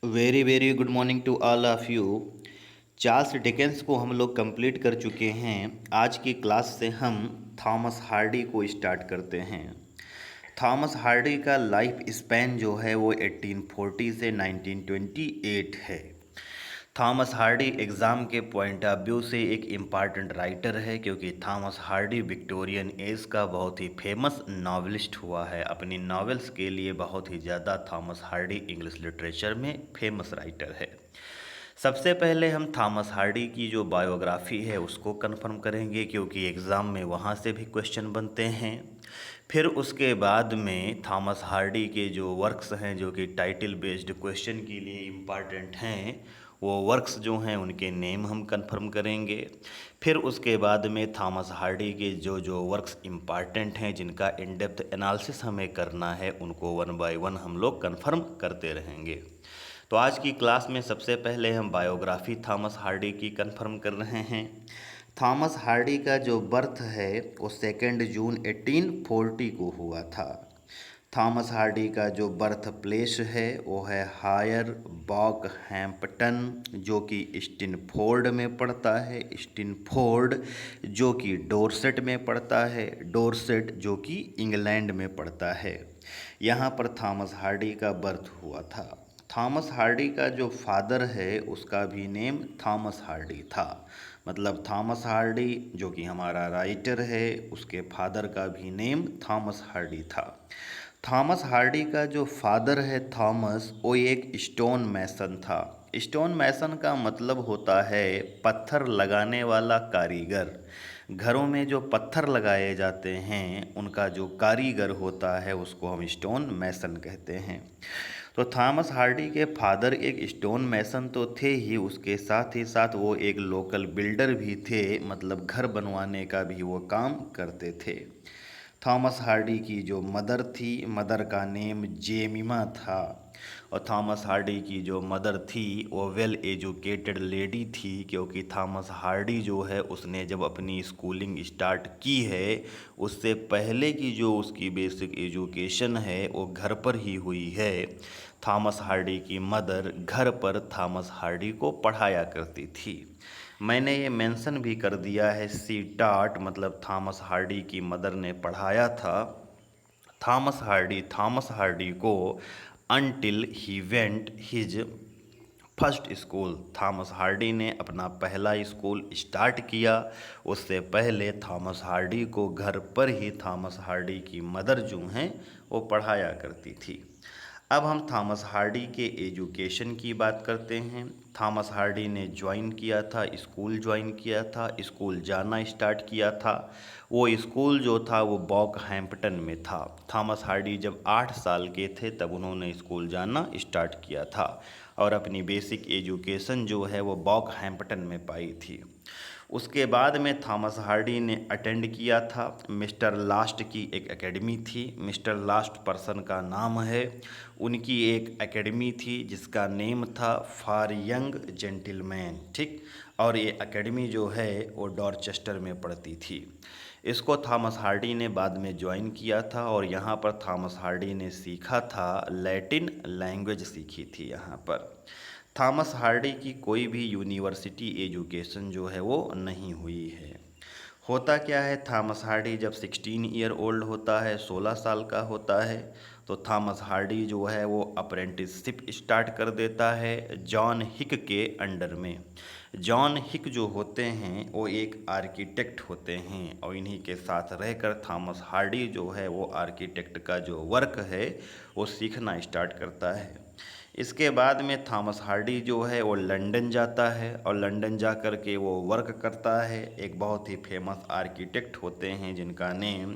Very very good morning to all of you. Charles Dickens को हम लोग complete कर चुके हैं। आज की क्लास से हम थॉमस हार्डी को स्टार्ट करते हैं। थॉमस हार्डी का लाइफ स्पैन जो है वो 1840 से 1928 है। थॉमस हार्डी एग्ज़ाम के पॉइंट ऑफ व्यू से एक इम्पॉर्टेंट राइटर है, क्योंकि थॉमस हार्डी विक्टोरियन एज का बहुत ही फेमस नॉवलिस्ट हुआ है। अपनी नॉवेल्स के लिए बहुत ही ज़्यादा थॉमस हार्डी इंग्लिश लिटरेचर में फेमस राइटर है। सबसे पहले हम थॉमस हार्डी की जो बायोग्राफी है उसको कंफर्म करेंगे, क्योंकि एग्ज़ाम में वहाँ से भी क्वेश्चन बनते हैं। फिर उसके बाद में थॉमस हार्डी के जो वर्क्स हैं जो कि टाइटल बेस्ड क्वेश्चन के लिए इम्पॉर्टेंट हैं, वो वर्क्स जो हैं उनके नेम हम कंफर्म करेंगे। फिर उसके बाद में थॉमस हार्डी के जो जो वर्क्स इम्पॉर्टेंट हैं जिनका इन डेप्थ एनालिसिस हमें करना है, उनको वन बाय वन हम लोग कंफर्म करते रहेंगे। तो आज की क्लास में सबसे पहले हम बायोग्राफी थॉमस हार्डी की कंफर्म कर रहे हैं। थॉमस हार्डी का जो बर्थ है वो 2 जून 1840 को हुआ था। थॉमस हार्डी का जो बर्थ प्लेस है वो है हायर बॉकहैम्पटन, जो कि स्टिनफोर्ड में पड़ता है। स्टिनफोर्ड जो कि डोरसेट में पड़ता है। डोरसेट जो कि इंग्लैंड में पड़ता है। यहाँ पर थॉमस हार्डी का बर्थ हुआ था। थॉमस हार्डी का जो फादर है उसका भी नेम थॉमस हार्डी था। मतलब थॉमस हार्डी जो कि हमारा राइटर है, उसके फादर का भी नेम थॉमस हार्डी था। थॉमस हार्डी का जो फादर है थॉमस, वो एक स्टोन मैसन था। स्टोन मैसन का मतलब होता है पत्थर लगाने वाला कारीगर। घरों में जो पत्थर लगाए जाते हैं उनका जो कारीगर होता है उसको हम स्टोन मैसन कहते हैं। तो थॉमस हार्डी के फादर एक स्टोन मैसन तो थे ही, उसके साथ ही साथ वो एक लोकल बिल्डर भी थे। मतलब घर बनवाने का भी वो काम करते थे। थॉमस हार्डी की जो मदर थी, मदर का नेम जेमिमा था। और थॉमस हार्डी की जो मदर थी वो वेल एजुकेटेड लेडी थी, क्योंकि थॉमस हार्डी जो है उसने जब अपनी स्कूलिंग स्टार्ट की है उससे पहले की जो उसकी बेसिक एजुकेशन है वो घर पर ही हुई है। थॉमस हार्डी की मदर घर पर थॉमस हार्डी को पढ़ाया करती थी। मैंने ये मेंशन भी कर दिया है, सी टाट मतलब थॉमस हार्डी की मदर ने पढ़ाया था थॉमस हार्डी को until he went his first school. Thomas Hardy ने अपना पहला स्कूल स्टार्ट किया, उससे पहले थॉमस हार्डी को घर पर ही थॉमस हार्डी की मदर जो हैं वो पढ़ाया करती थी। अब हम थॉमस हार्डी के एजुकेशन की बात करते हैं। थॉमस हार्डी ने ज्वाइन किया था, स्कूल ज्वाइन किया था, स्कूल जाना स्टार्ट किया था। वो स्कूल जो था वो बॉकहैम्पटन में था। थॉमस हार्डी जब 8 साल के थे तब उन्होंने स्कूल जाना स्टार्ट किया था और अपनी बेसिक एजुकेशन जो है वो बॉकहैम्पटन में पाई थी। उसके बाद में थॉमस हार्डी ने अटेंड किया था मिस्टर लास्ट की एक एकेडमी थी। मिस्टर लास्ट पर्सन का नाम है। उनकी एक एकेडमी थी जिसका नेम था फॉर यंग जेंटिलमैन, ठीक। और ये एकेडमी जो है वो डॉरचेस्टर में पड़ती थी। इसको थॉमस हार्डी ने बाद में ज्वाइन किया था और यहाँ पर थॉमस हार्डी ने सीखा था लैटिन लैंग्वेज सीखी थी यहाँ पर। थॉमस हार्डी की कोई भी यूनिवर्सिटी एजुकेशन जो है वो नहीं हुई है। होता क्या है, थॉमस हार्डी जब 16 ईयर ओल्ड होता है, 16 साल का होता है, तो थॉमस हार्डी जो है वो अप्रेंटिसशिप स्टार्ट कर देता है जॉन हिक के अंडर में। जॉन हिक जो होते हैं वो एक आर्किटेक्ट होते हैं और इन्हीं के साथ रहकर थॉमस हार्डी जो है वो आर्किटेक्ट का जो वर्क है वो सीखना स्टार्ट करता है। इसके बाद में थॉमस हार्डी जो है वो लंदन जाता है और लंदन जा कर के वो वर्क करता है। एक बहुत ही फेमस आर्किटेक्ट होते हैं जिनका नेम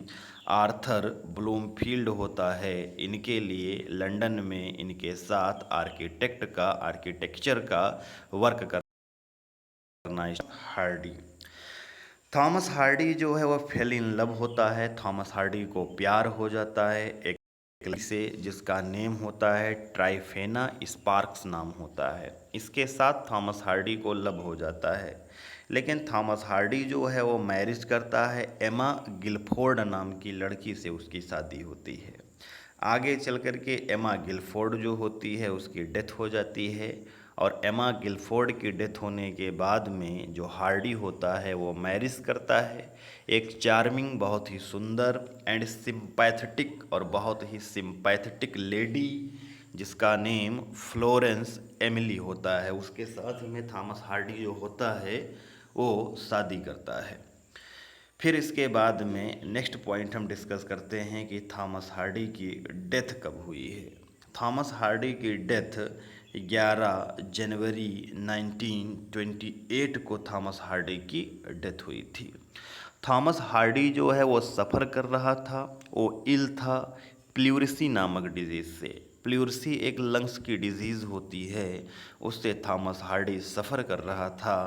आर्थर ब्लूमफील्ड होता है। इनके लिए लंदन में इनके साथ आर्किटेक्चर का वर्क करना हार्डी। थॉमस हार्डी जो है वो फेल इन लव होता है। थॉमस हार्डी को प्यार हो जाता है एक लड़की से जिसका नेम होता है ट्राइफेना स्पार्क्स नाम होता है। इसके साथ थॉमस हार्डी को लव हो जाता है, लेकिन थॉमस हार्डी जो है वो मैरिज करता है। एमा गिलफोर्ड नाम की लड़की से उसकी शादी होती है। आगे चल कर के एमा गिलफोर्ड जो होती है उसकी डेथ हो जाती है, और एमा गिलफोर्ड की डेथ होने के बाद में जो हार्डी होता है वो मैरिज करता है एक चार्मिंग, बहुत ही सुंदर एंड सिंपैथेटिक और बहुत ही सिंपैथेटिक लेडी जिसका नेम फ्लोरेंस एमिली होता है। उसके साथ में थॉमस हार्डी जो होता है वो शादी करता है। फिर इसके बाद में नेक्स्ट पॉइंट हम डिस्कस करते हैं कि थॉमस हार्डी की डेथ कब हुई है। थॉमस हार्डी की डेथ 11 जनवरी 1928 को थॉमस हार्डी की डेथ हुई थी। थॉमस हार्डी जो है वो सफ़र कर रहा था, वो इल था प्ल्यूरिसी नामक डिजीज़ से। प्ल्यूरिसी एक लंग्स की डिजीज़ होती है, उससे थॉमस हार्डी सफ़र कर रहा था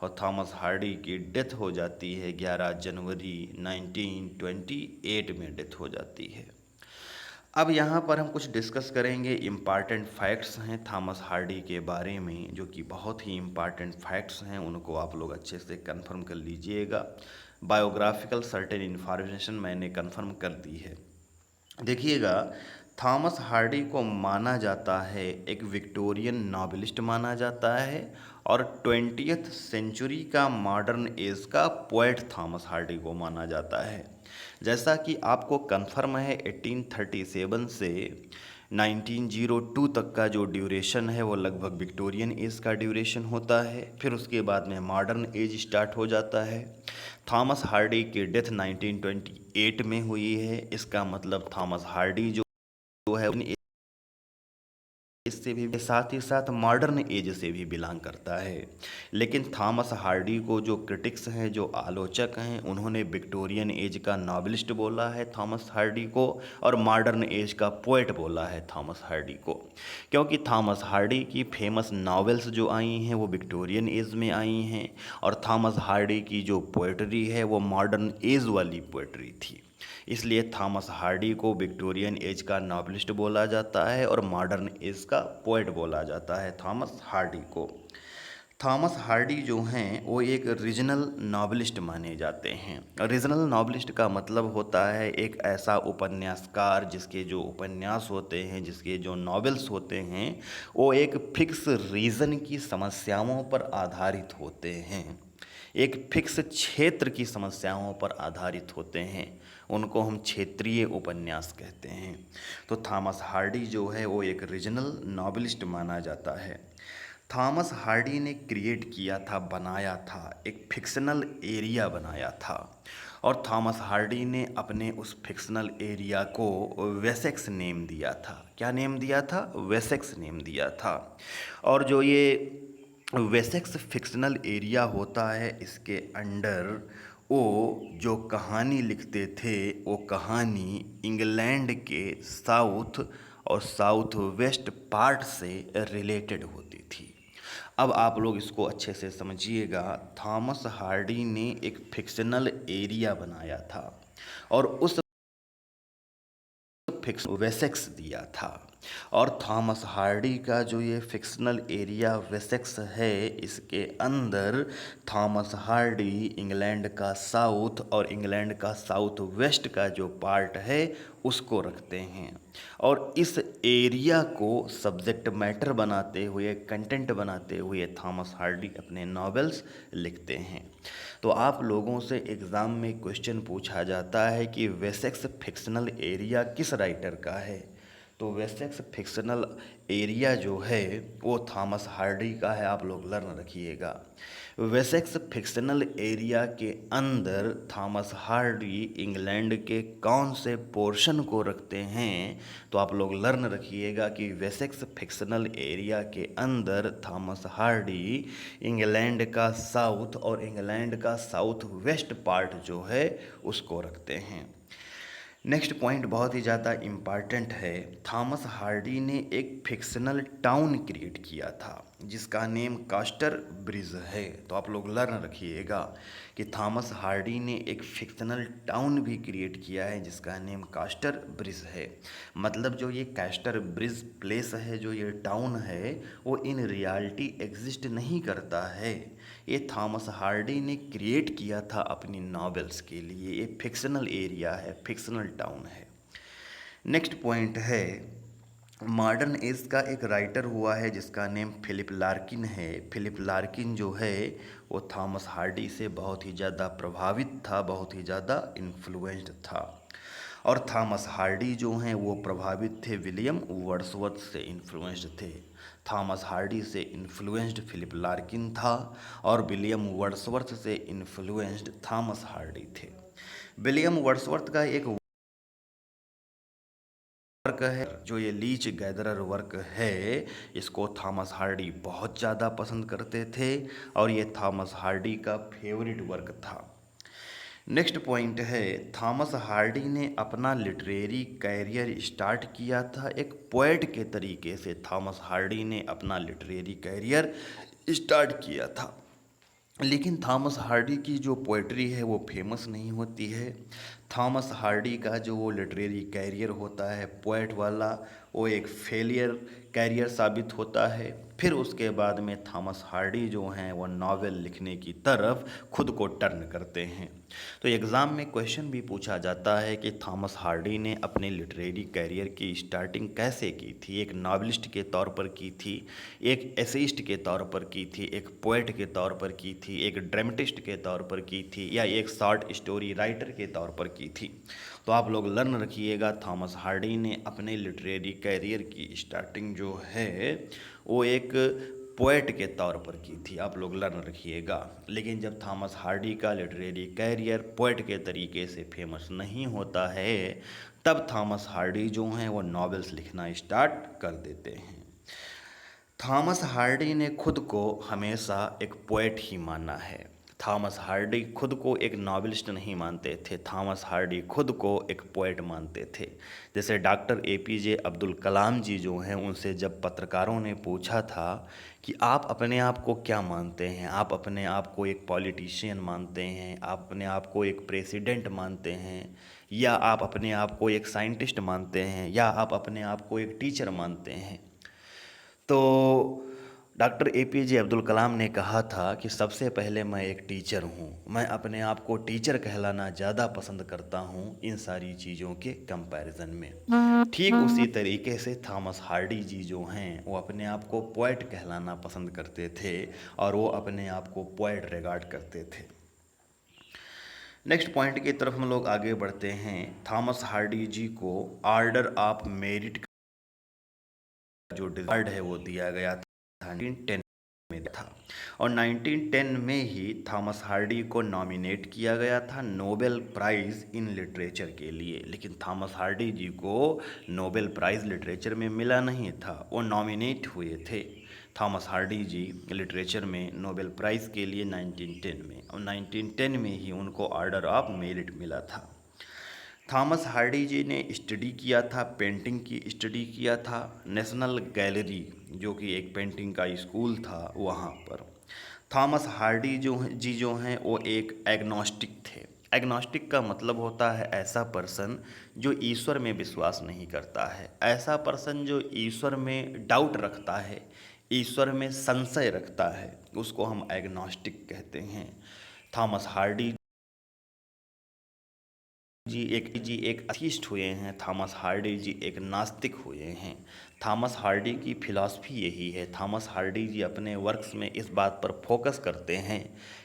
और थॉमस हार्डी की डेथ हो जाती है 11 जनवरी 1928 में डेथ हो जाती है। अब यहाँ पर हम कुछ डिस्कस करेंगे, इम्पॉर्टेंट फैक्ट्स हैं थॉमस हार्डी के बारे में जो कि बहुत ही इम्पॉर्टेंट फैक्ट्स हैं, उनको आप लोग अच्छे से कंफर्म कर लीजिएगा। बायोग्राफिकल सर्टेन इन्फॉर्मेशन मैंने कंफर्म कर दी है। देखिएगा, थॉमस हार्डी को माना जाता है एक विक्टोरियन नॉवेलिस्ट माना जाता है और 20th सेंचुरी का मॉडर्न एज का पोएट थॉमस हार्डी को माना जाता है। जैसा कि आपको कंफर्म है 1837 से 1902 तक का जो ड्यूरेशन है वो लगभग विक्टोरियन एज का ड्यूरेशन होता है। फिर उसके बाद में मॉडर्न एज स्टार्ट हो जाता है। थॉमस हार्डी की डेथ 1928 में हुई है। इसका मतलब थॉमस हार्डी जो है इससे भी साथ ही साथ मॉडर्न एज से भी बिलोंग करता है। लेकिन थॉमस हार्डी को जो क्रिटिक्स हैं, जो आलोचक हैं, उन्होंने विक्टोरियन एज का नॉवेलिस्ट बोला है थॉमस हार्डी को और मॉडर्न एज का पोएट बोला है थॉमस हार्डी को, क्योंकि थॉमस हार्डी की फेमस नॉवेल्स जो आई हैं वो विक्टोरियन एज में आई हैं और थॉमस हार्डी की जो पोएट्री है वो मॉडर्न एज वाली पोएट्री थी। इसलिए थॉमस हार्डी को विक्टोरियन एज का नॉवेलिस्ट बोला जाता है और मॉडर्न एज का पोएट बोला जाता है थॉमस हार्डी को। थॉमस हार्डी जो हैं वो एक रीजनल नॉवेलिस्ट माने जाते हैं। रीजनल नॉवेलिस्ट का मतलब होता है एक ऐसा उपन्यासकार जिसके जो उपन्यास होते हैं, जिसके जो नॉवेल्स होते हैं वो एक फिक्स रीजन की समस्याओं पर आधारित होते हैं, एक फिक्स क्षेत्र की समस्याओं पर आधारित होते हैं, उनको हम क्षेत्रीय उपन्यास कहते हैं। तो थॉमस हार्डी जो है वो एक रीजनल नॉवेलिस्ट माना जाता है। थॉमस हार्डी ने क्रिएट किया था, बनाया था, एक फिक्शनल एरिया बनाया था और थॉमस हार्डी ने अपने उस फिक्शनल एरिया को वेसेक्स नेम दिया था। क्या नेम दिया था? वेसेक्स नेम दिया था। और जो ये वेसेक्स फिक्शनल एरिया होता है इसके अंडर वो जो कहानी लिखते थे वो कहानी इंग्लैंड के साउथ और साउथ वेस्ट पार्ट से रिलेटेड होती थी। अब आप लोग इसको अच्छे से समझिएगा। थॉमस हार्डी ने एक फिक्शनल एरिया बनाया था और उस फिक्स वेसेक्स दिया था और थॉमस हार्डी का जो ये फिक्शनल एरिया वेसेक्स है इसके अंदर थॉमस हार्डी इंग्लैंड का साउथ और इंग्लैंड का साउथ वेस्ट का जो पार्ट है उसको रखते हैं और इस एरिया को सब्जेक्ट मैटर बनाते हुए, कंटेंट बनाते हुए थॉमस हार्डी अपने नॉवेल्स लिखते हैं। तो आप लोगों से एग्ज़ाम में क्वेश्चन पूछा जाता है कि वेसेक्स फिक्शनल एरिया किस राइटर का है, तो वेसेक्स फिक्शनल एरिया जो है वो थॉमस हार्डी का है। आप लोग लर्न रखिएगा। वेसेक्स फिक्शनल एरिया के अंदर थॉमस हार्डी इंग्लैंड के कौन से पोर्शन को रखते हैं, तो आप लोग लर्न रखिएगा कि वेसेक्स फिक्शनल एरिया के अंदर थॉमस हार्डी इंग्लैंड का साउथ और इंग्लैंड का साउथ वेस्ट पार्ट जो है उसको रखते हैं। नेक्स्ट पॉइंट बहुत ही ज़्यादा इम्पॉर्टेंट है। थॉमस हार्डी ने एक फिक्शनल टाउन क्रिएट किया था जिसका नेम कास्टर ब्रिज है। तो आप लोग लर्न रखिएगा कि थॉमस हार्डी ने एक फिक्शनल टाउन भी क्रिएट किया है जिसका नेम कास्टर ब्रिज है। मतलब जो ये कास्टर ब्रिज प्लेस है, जो ये टाउन है, वो इन रियलिटी एग्जिस्ट नहीं करता है। ये थॉमस हार्डी ने क्रिएट किया था अपनी नॉवेल्स के लिए। ये फिक्शनल एरिया है, फिक्शनल टाउन है। नेक्स्ट पॉइंट है, मॉडर्न एज का एक राइटर हुआ है जिसका नेम फिलिप लार्किन है। फिलिप लार्किन जो है वो थॉमस हार्डी से बहुत ही ज़्यादा प्रभावित था, बहुत ही ज़्यादा इन्फ्लुएंस्ड था। और थॉमस हार्डी जो हैं वो प्रभावित थे विलियम वर्ड्सवर्थ से, इन्फ्लुएंस्ड थे। थॉमस हार्डी से इन्फ्लुएंस्ड फिलिप लार्किन था और विलियम वर्ड्सवर्थ से इन्फ्लुएंस्ड थॉमस हार्डी थे। विलियम वर्ड्सवर्थ का एक वर्क है जो ये लीच गैदरर वर्क है, इसको थॉमस हार्डी बहुत ज़्यादा पसंद करते थे और ये थॉमस हार्डी का फेवरेट वर्क था। नेक्स्ट पॉइंट है, थॉमस हार्डी ने अपना लिटरेरी कैरियर स्टार्ट किया था एक पोएट के तरीके से। थॉमस हार्डी ने अपना लिटरेरी कैरियर स्टार्ट किया था, लेकिन थॉमस हार्डी की जो पोइट्री है वो फेमस नहीं होती है। थॉमस हार्डी का जो वो लिटरेरी कैरियर होता है पोएट वाला, वो एक फेलियर कैरियर साबित होता है। फिर उसके बाद में थॉमस हार्डी जो हैं वो नावल लिखने की तरफ खुद को टर्न करते हैं। तो एग्ज़ाम में क्वेश्चन भी पूछा जाता है कि थॉमस हार्डी ने अपने लिटरेरी कैरियर की स्टार्टिंग कैसे की थी। एक नावलिस्ट के तौर पर की थी, एक एसेइस्ट के तौर पर की थी, एक पोएट के तौर पर की थी, एक ड्रामेटिस्ट के तौर पर की थी, या एक शॉर्ट स्टोरी राइटर के तौर पर की थी। तो आप लोग लर्न रखिएगा, थॉमस हार्डी ने अपने लिटरेरी कैरियर की स्टार्टिंग जो है वो एक पोएट के तौर पर की थी, आप लोग लर्न रखिएगा। लेकिन जब थॉमस हार्डी का लिटरेरी कैरियर पोएट के तरीके से फेमस नहीं होता है, तब थॉमस हार्डी जो हैं वो नॉवेल्स लिखना स्टार्ट कर देते हैं। थॉमस हार्डी ने खुद को हमेशा एक पोएट ही माना है। थॉमस हार्डी खुद को एक नॉवेलिस्ट नहीं मानते थे, थॉमस हार्डी खुद को एक पोएट मानते थे। जैसे डॉक्टर एपीजे अब्दुल कलाम जी जो हैं, उनसे जब पत्रकारों ने पूछा था कि आप अपने आप को क्या मानते हैं, आप अपने आप को एक पॉलिटिशियन मानते हैं, आप अपने आप को एक प्रेसिडेंट मानते हैं, या आप अपने आप को एक साइंटिस्ट मानते हैं, या आप अपने आप को एक टीचर मानते हैं, तो डॉक्टर एपीजे अब्दुल कलाम ने कहा था कि सबसे पहले मैं एक टीचर हूँ, मैं अपने आप को टीचर कहलाना ज़्यादा पसंद करता हूँ इन सारी चीज़ों के कंपैरिजन में। ठीक उसी तरीके से थॉमस हार्डी जी जो हैं वो अपने आप को पोएट कहलाना पसंद करते थे और वो अपने आप को पोएट रिगार्ड करते थे। नेक्स्ट पॉइंट की तरफ हम लोग आगे बढ़ते हैं। थॉमस हार्डी जी को ऑर्डर ऑफ मेरिट जो डिज़ार्ड है वो दिया गया था 1910 में था, और 1910 में ही थॉमस हार्डी को नॉमिनेट किया गया था नोबेल प्राइज़ इन लिटरेचर के लिए। लेकिन थॉमस हार्डी जी को नोबेल प्राइज़ लिटरेचर में मिला नहीं था, वो नॉमिनेट हुए थे थॉमस हार्डी जी लिटरेचर में नोबेल प्राइज़ के लिए 1910 में, और 1910 में ही उनको ऑर्डर ऑफ मेरिट मिला था। थॉमस हार्डी जी ने स्टडी किया था, पेंटिंग की स्टडी किया था नेशनल गैलरी, जो कि एक पेंटिंग का स्कूल था, वहाँ पर। थॉमस हार्डी जो हैं वो एक एग्नोस्टिक थे। एग्नोस्टिक का मतलब होता है ऐसा पर्सन जो ईश्वर में विश्वास नहीं करता है, ऐसा पर्सन जो ईश्वर में डाउट रखता है, ईश्वर में संशय रखता है, उसको हम एग्नोस्टिक कहते हैं। थॉमस हार्डी जी एक अथिस्ट हुए हैं, थॉमस हार्डी जी एक नास्तिक हुए हैं। थॉमस हार्डी की फिलॉसफी यही है। थॉमस हार्डी जी अपने वर्क्स में इस बात पर फोकस करते हैं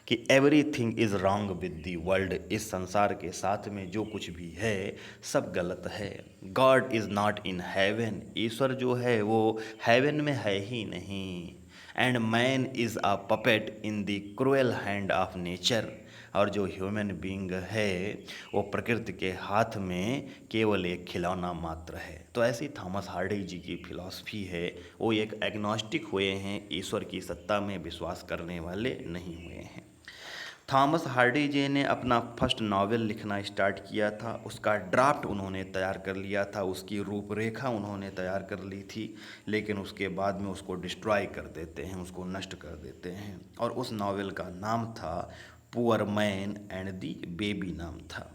कि everything is wrong with the world, इस संसार के साथ में जो कुछ भी है सब गलत है। God is not in heaven, ईश्वर जो है वो हेवन में है ही नहीं। And man is a puppet in the cruel hand of nature, और जो ह्यूमन बीइंग है वो प्रकृति के हाथ में केवल एक खिलौना मात्र है। तो ऐसी थॉमस हार्डी जी की फिलॉसफी है, वो एक एग्नोस्टिक हुए हैं, ईश्वर की सत्ता में विश्वास करने वाले नहीं हुए हैं। थॉमस हार्डी जी ने अपना फर्स्ट नावल लिखना स्टार्ट किया था, उसका ड्राफ्ट उन्होंने तैयार कर लिया था, उसकी रूपरेखा उन्होंने तैयार कर ली थी, लेकिन उसके बाद में उसको डिस्ट्रॉय कर देते हैं, उसको नष्ट कर देते हैं, और उस नावल का नाम था poor man and the baby नाम था।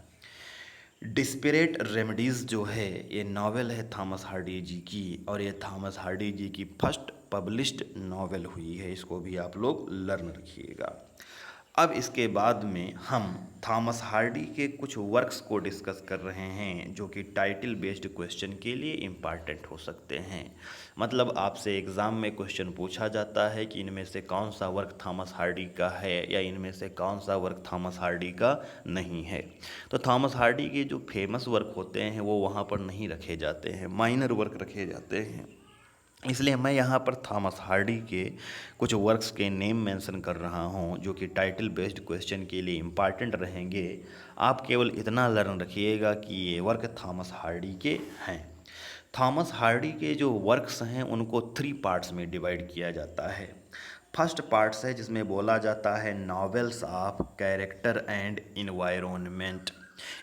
डिस्परेट रेमेडीज़ जो है ये नावल है थॉमस हार्डी जी की, और ये थॉमस हार्डी जी की फर्स्ट पब्लिश्ड नावल हुई है, इसको भी आप लोग लर्न रखिएगा। अब इसके बाद में हम थॉमस हार्डी के कुछ वर्क्स को डिस्कस कर रहे हैं जो कि टाइटल बेस्ड क्वेश्चन के लिए इम्पॉर्टेंट हो सकते हैं। मतलब आपसे एग्ज़ाम में क्वेश्चन पूछा जाता है कि इनमें से कौन सा वर्क थॉमस हार्डी का है या इनमें से कौन सा वर्क थॉमस हार्डी का नहीं है। तो थॉमस हार्डी के जो फेमस वर्क होते हैं वो वहाँ पर नहीं रखे जाते हैं, माइनर वर्क रखे जाते हैं। इसलिए मैं यहाँ पर थॉमस हार्डी के कुछ वर्क्स के नेम मेंशन कर रहा हूँ जो कि टाइटल बेस्ड क्वेश्चन के लिए इम्पॉर्टेंट रहेंगे। आप केवल इतना लर्न रखिएगा कि ये वर्क थॉमस हार्डी के हैं। थॉमस हार्डी के जो वर्क्स हैं उनको 3 पार्ट्स में डिवाइड किया जाता है। फर्स्ट पार्ट्स है जिसमें बोला जाता है novels of character and environment.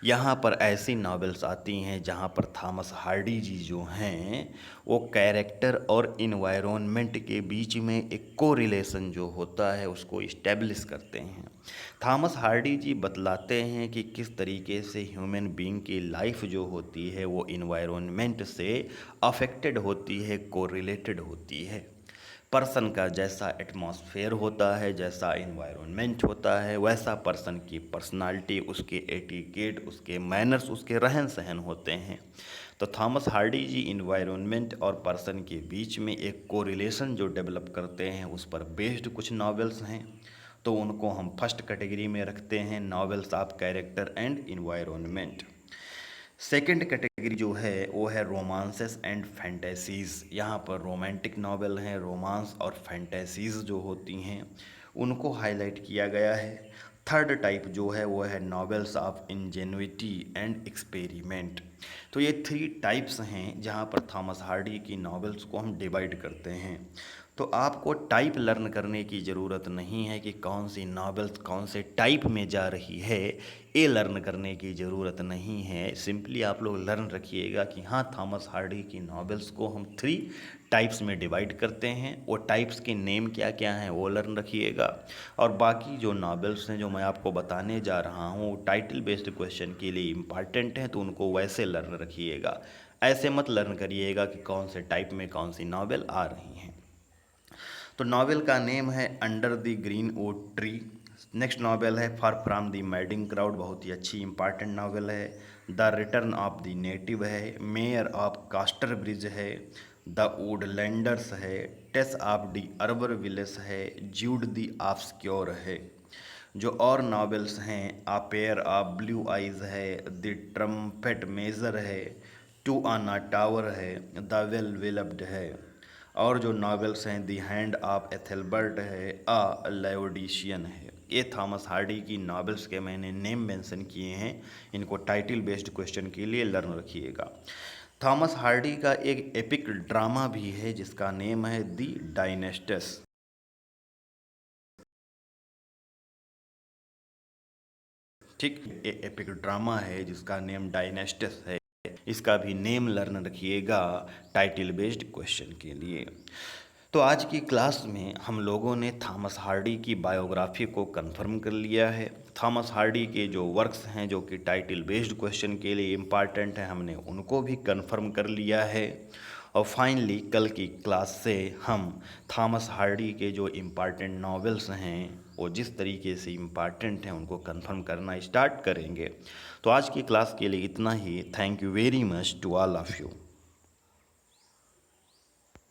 यहाँ पर ऐसी नॉवेल्स आती हैं जहाँ पर थॉमस हार्डी जी जो हैं वो कैरेक्टर और इन्वायरमेंट के बीच में एक कोरिलेशन जो होता है उसको इस्टेब्लिश करते हैं। थॉमस हार्डी जी बतलाते हैं कि किस तरीके से ह्यूमन बीइंग की लाइफ जो होती है वो इन्वायरमेंट से अफेक्टेड होती है, कोरिलेटेड होती है। पर्सन का जैसा एटमॉस्फेयर होता है, जैसा इन्वायरमेंट होता है, वैसा पर्सन की पर्सनालिटी, उसके एटिकेट, उसके मैनर्स, उसके रहन सहन होते हैं। तो थॉमस हार्डी जी इन्वायरमेंट और पर्सन के बीच में एक कोरिलेशन जो डेवलप करते हैं उस पर बेस्ड कुछ नॉवेल्स हैं। तो उनको हम फर्स्ट कैटेगरी में रखते हैं, novels of character and environment. Second category जो है वो है रोमांसेस एंड फैंटेसीज़। यहाँ पर रोमांटिक नावल हैं, रोमांस और फैंटेसीज़ जो होती हैं उनको हाईलाइट किया गया है। थर्ड टाइप जो है वो है नॉवेल्स ऑफ इंजेन्युइटी एंड एक्सपेरिमेंट। तो ये 3 टाइप्स हैं जहाँ पर थॉमस हार्डी की नॉवेल्स को हम डिवाइड करते हैं। तो आपको टाइप लर्न करने की ज़रूरत नहीं है कि कौन सी नॉवेल्स कौन से टाइप में जा रही है, ये लर्न करने की ज़रूरत नहीं है। सिंपली आप लोग लर्न रखिएगा कि हाँ थॉमस हार्डी की नॉवेल्स को हम 3 टाइप्स में डिवाइड करते हैं। वो टाइप्स के नेम क्या क्या हैं वो लर्न रखिएगा। और बाकी जो नॉवेल्स हैं जो मैं आपको बताने जा रहा हूँ टाइटल बेस्ड क्वेश्चन के लिए इम्पॉर्टेंट हैं, तो उनको वैसे लर्न रखिएगा। ऐसे मत लर्न करिएगा कि कौन से टाइप में कौन सी नॉवेल आ रही हैं। तो नॉवेल का नेम है under the green oak tree. Next novel है far from the madding crowd, बहुत ही अच्छी इंपॉर्टेंट नॉवेल है। The return of the native है, मेयर ऑफ कास्टर ब्रिज है, द वुडलैंडर्स है, Tess of the Urbervilles है, ज्यूड द ऑब्सक्योर है। जो और नॉवेल्स हैं a pair of blue eyes है, द ट्रम्पेट मेजर है, टू आना टावर है, द वेल विलब्ड है। और जो नॉवेल्स हैं दी हैंड ऑफ एथेलबर्ट है, अ लाओडिशियन है। ये थॉमस हार्डी की नॉवेल्स के मैंने नेम मेंशन किए हैं, इनको टाइटल बेस्ड क्वेश्चन के लिए लर्न रखिएगा। थॉमस हार्डी का एक एपिक ड्रामा भी है जिसका नेम है दी डायनेस्टस। ठीक, ये एपिक ड्रामा है जिसका नेम डायनेस्टस है। इसका भी नेम लर्न रखिएगा टाइटल बेस्ड क्वेश्चन के लिए। तो आज की क्लास में हम लोगों ने थॉमस हार्डी की बायोग्राफी को कंफर्म कर लिया है। थॉमस हार्डी के जो वर्क्स हैं जो कि टाइटल बेस्ड क्वेश्चन के लिए इम्पॉर्टेंट हैं हमने उनको भी कंफर्म कर लिया है। और फाइनली कल की क्लास से हम थॉमस हार्डी के जो इम्पॉर्टेंट नॉवेल्स हैं वो जिस तरीके से इम्पॉर्टेंट हैं उनको कंफर्म करना स्टार्ट करेंगे। तो आज की क्लास के लिए इतना ही। Thank you very much to all of you.